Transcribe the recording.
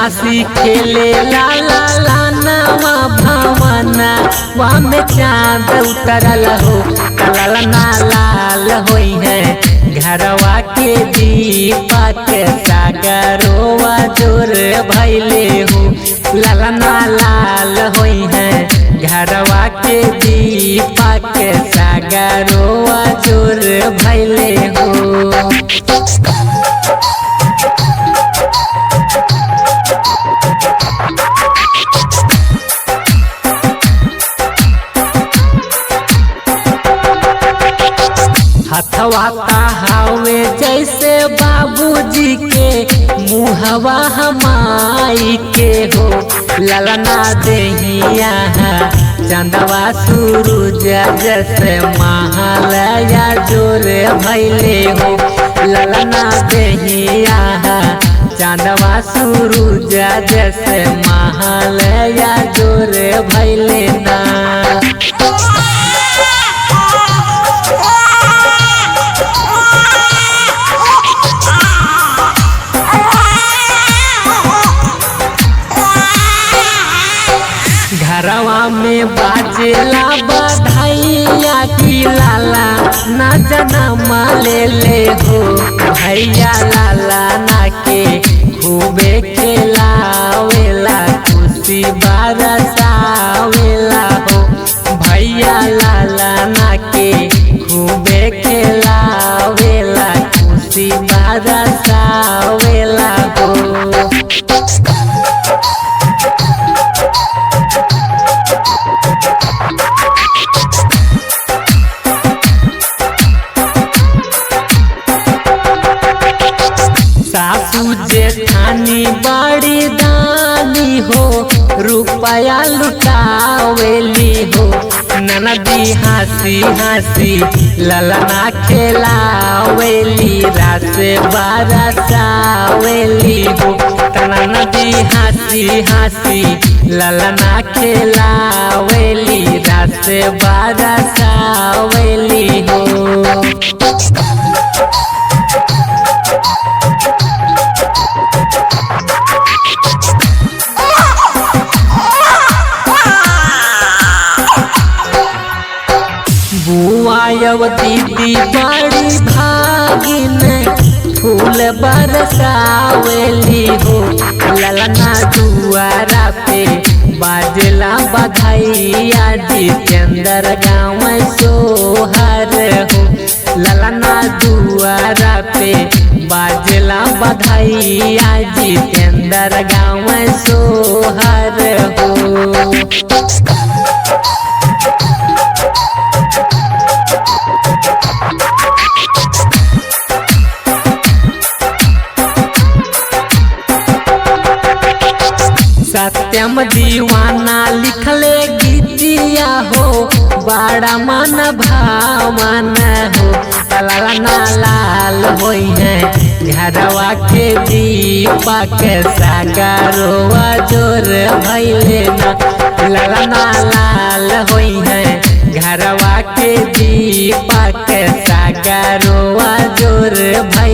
हंसी खेले ला ला ला नवा भवना वा में चाँद उतरल हो लाल ना लाल होई है घरवा के दीपक सागरवा जोर भैले हो लाल ना लाल होई है घरवा के दीपक सागरवा जोर भैले हो। हथवा कहावे जैसे बाबूजी के मुहवा हमाई के हो ललना देहिया चंदवा सूरज जैसे महालया जोर भैले हो ललना देहिया चंदवा सूरज जैसे महालया जोर भैले ना। घरवा में बाजेला बधाइया की लाला ना जन्म ले हो भैया लाला ना के खूबे खेलावेला खुशी बरसावेला हो भैया लाला ना के खूबे खेलावेला खुशी बरसावेला हो। सासू जेठानी बड़ी दानी हो रुपया लुटावेली हो ननदी हंसी हंसी ललना खेलावेली रात बरसावेली हो ननदी हंसी हंसी ललना खेलावेली रात बरसावेली हो। बुआयव दीदी बड़ी भागिन फूल बरसावेली हो ललना दुआरा पे बाजला बधाइया जितेंद्र गाँव सोहर हो ललना दुआरा पे बाजला बधाइया जितेंद्र गाँव सोहर हो। सत्यम दीवाना लिखले गीतिया हो बड़ा मन भावन हो ललना लाल होई है घरवा के दीपक सागरवा जोर भैले ना ललना लाल होई है घरवा के दीपक सागरवा जोर भैले।